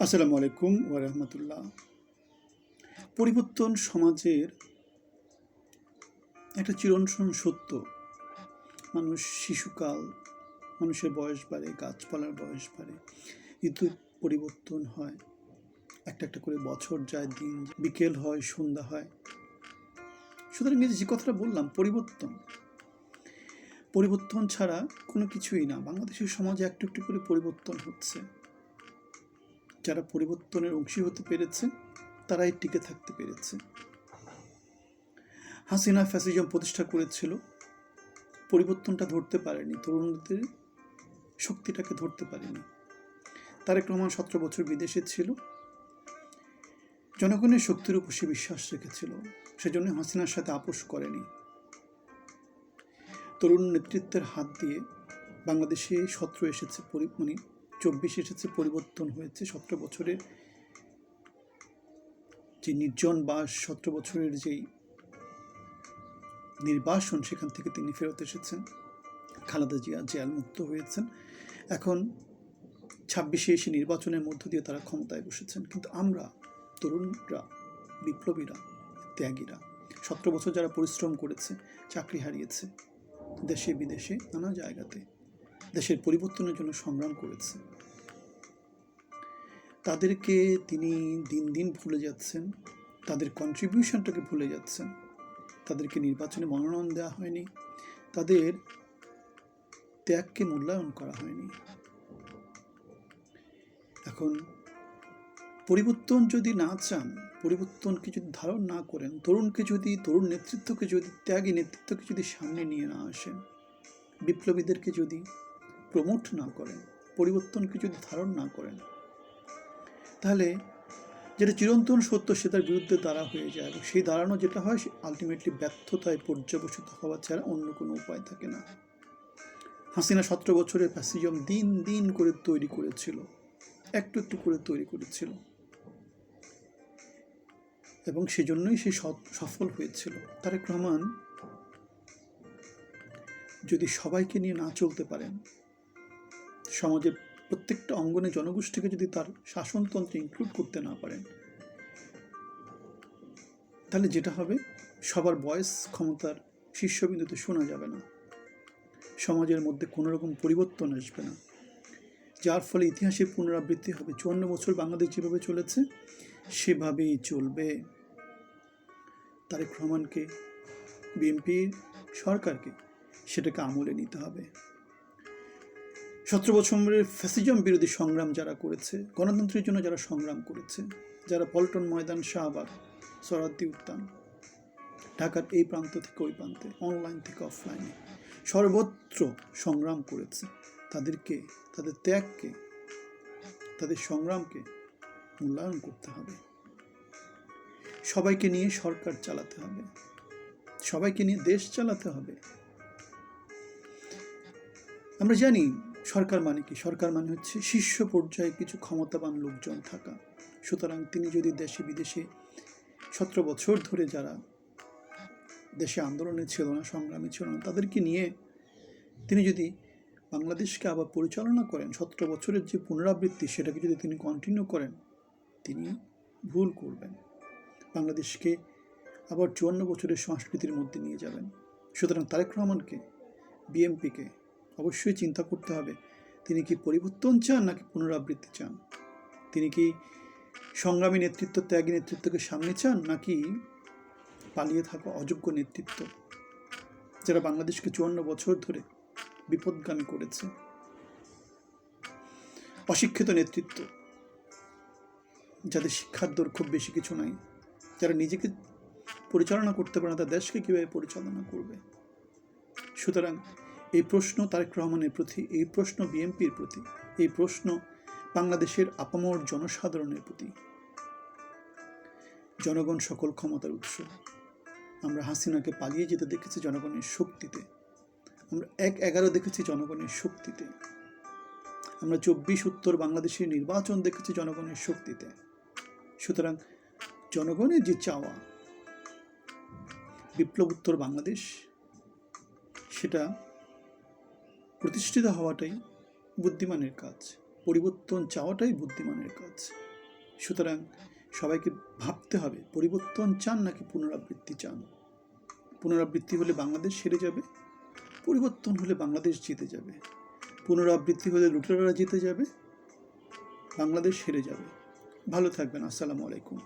আসসালামু আলাইকুম ওয়া রাহমাতুল্লাহ। পরিবর্তন সমাজের একটা চিরন্তন সত্য। শিশুকাল, মানুষের বয়স বাড়ে, গাছপালার বয়স বাড়ে, ঋতু পরিবর্তন হয়, একটা একটা করে বছর যায়, দিন বিকেল হয়, সন্ধ্যা হয়। সুতরাং যে কথাটা বললাম, পরিবর্তন ছাড়া কোনো কিছুই না। বাংলাদেশের সমাজে একটু একটু করে পরিবর্তন হচ্ছে। যারা পরিবর্তনের অংশী হতে পেরেছে তারাই টিকে থাকতে পেরেছে। হাসিনা ফ্যাসিজম প্রতিষ্ঠা করেছিল, পরিবর্তনটা ধরতে পারেনি, তরুণদের শক্তিটাকে ধরতে পারেনি। তারেক রহমান 17 বছর বিদেশে ছিল, জনগণের শক্তির উপর সে বিশ্বাস রেখেছিল, সেজন্য হাসিনার সাথে আপোষ করেনি। তরুণ নেতৃত্বের হাত দিয়ে বাংলাদেশে 17 এসেছে, 24 এসেছে, পরিবর্তন হয়েছে। 17 বছরের যে নির্জন বাস, 17 বছরের যেই নির্বাসন, সেখান থেকে তিনি ফেরত এসেছেন। খালেদা জিয়া জেল মুক্ত হয়েছেন। এখন 26-এ এসে নির্বাচনের মধ্য দিয়ে তারা ক্ষমতায় বসেছেন। কিন্তু আমরা তরুণরা, বিপ্লবীরা, ত্যাগীরা, 17 বছর যারা পরিশ্রম করেছে, চাকরি হারিয়েছে, দেশে বিদেশে নানা জায়গাতে দেশের পরিবর্তনের জন্য সংগ্রাম করেছে, তাদেরকে তিনি দিন দিন ভুলে যাচ্ছেন, তাদের কন্ট্রিবিউশনটাকে ভুলে যাচ্ছেন। তাদেরকে নির্বাচনে মনোনয়ন দেওয়া হয়নি, তাদের ত্যাগকে মূল্যায়ন করা হয়নি। এখন পরিবর্তন যদি না চান, পরিবর্তনকে যদি ধারণ না করেন, তরুণ নেতৃত্বকে যদি, ত্যাগী নেতৃত্বকে যদি সামনে নিয়ে না আসেন, বিপ্লবীদেরকে যদি প্রমোট না করেন, পরিবর্তনকে যদি ধারণ না করেন, তাহলে যেটা চিরন্তন সত্য সেটার বিরুদ্ধে দাঁড়া হয়ে যায়। এবং সেই দাঁড়ানো যেটা হয়, সে আলটিমেটলি ব্যর্থতায় পর্যবসিত হওয়া ছাড়া অন্য কোনো উপায় থাকে না। হাসিনা 17 বছরের ফ্যাসিজম দিন দিন করে তৈরি করেছিল, একটু একটু করে তৈরি করেছিল, এবং সেজন্যই সে সফল হয়েছিল। তারেক রহমান যদি সবাইকে নিয়ে না চলতে পারেন, সমাজের প্রত্যেকটা অঙ্গনে জনগোষ্ঠীকে যদি তার শাসনতন্ত্রে ইনক্লুড করতে না পারেন, তাহলে যেটা হবে, সবার ভয়েস ক্ষমতার শীর্ষবিন্দুতে শোনা যাবে না, সমাজের মধ্যে কোনো রকম পরিবর্তন আসবে না, যার ফলে ইতিহাসের পুনরাবৃত্তি হবে। 54 বছর বাংলাদেশ যেভাবে চলেছে সেভাবেই চলবে। তারেক রহমানকে, বিএনপির সরকারকে সেটাকে আমলে নিতে হবে। 17 বছরের ফ্যাসিজম বিরোধী সংগ্রাম যারা করেছে, গণতন্ত্রের জন্য যারা সংগ্রাম করেছে, যারা পল্টন ময়দান, শাহবাগ, সরাদ্দি উদ্যান, ঢাকার এই প্রান্ত থেকে ওই প্রান্তে, অনলাইন থেকে অফলাইনে সর্বত্র সংগ্রাম করেছে, তাদেরকে, তাদের ত্যাগকে, তাদের সংগ্রামকে মূল্যায়ন করতে হবে। সবাইকে নিয়ে সরকার চালাতে হবে, সবাইকে নিয়ে দেশ চালাতে হবে। আমরা জানি সরকার মানে কি? সরকার মানে হচ্ছে শীর্ষ পর্যায়ে কিছু ক্ষমতাবান লোকজন থাকা। সুতরাং তিনি যদি দেশে বিদেশে 17 বছর ধরে যারা দেশে আন্দোলনে ছিল না, সংগ্রামে ছিল না, তাদেরকে নিয়ে তিনি যদি বাংলাদেশকে আবার পরিচালনা করেন, 17 বছরের যে পুনরাবৃত্তি সেটাকে যদি তিনি কন্টিনিউ করেন, তিনি ভুল করবেন। বাংলাদেশকে আবার 54 বছরের সংস্কৃতির মধ্যে নিয়ে যাবেন। সুতরাং তারেক রহমানকে, বিএনপিকে অবশ্যই চিন্তা করতে হবে, তিনি কি পরিবর্তন চান নাকি পুনরাবৃত্তি চান? তিনি কি সংগ্রামী নেতৃত্ব, ত্যাগী নেতৃত্বকে সামনে চান, নাকি পালিয়ে থাকা অযোগ্য নেতৃত্ব যারা বাংলাদেশকে 54 বছর ধরে বিপদগামী করেছে, অশিক্ষিত নেতৃত্ব, যাদের শিক্ষার দর খুব বেশি কিছু নাই, যারা নিজেকে পরিচালনা করতে পারে না, তার দেশকে কীভাবে পরিচালনা করবে? সুতরাং এই প্রশ্ন তারেক রহমানের প্রতি, এই প্রশ্ন বিএনপির প্রতি, এই প্রশ্ন বাংলাদেশের আপামর জনসাধারণের প্রতি। জনগণ সকল ক্ষমতার উৎস। আমরা হাসিনাকে পালিয়ে যেতে দেখেছি জনগণের শক্তিতে, আমরা 1/11 দেখেছি জনগণের শক্তিতে, আমরা 24 উত্তর বাংলাদেশের নির্বাচন দেখেছি জনগণের শক্তিতে। সুতরাং জনগণের যে চাওয়া বিপ্লব উত্তর বাংলাদেশ, সেটা প্রতিষ্ঠিত হওয়াটাই বুদ্ধিমানের কাজ, পরিবর্তন চাওয়াটাই বুদ্ধিমানের কাজ। সুতরাং সবাইকে ভাবতে হবে, পরিবর্তন চান নাকি পুনরাবৃত্তি চান। পুনরাবৃত্তি হলে বাংলাদেশ হেরে যাবে, পরিবর্তন হলে বাংলাদেশ জিতে যাবে। পুনরাবৃত্তি হলে লুটেরারা জিতে যাবে, বাংলাদেশ হেরে যাবে। ভালো থাকবেন। আসসালামু আলাইকুম।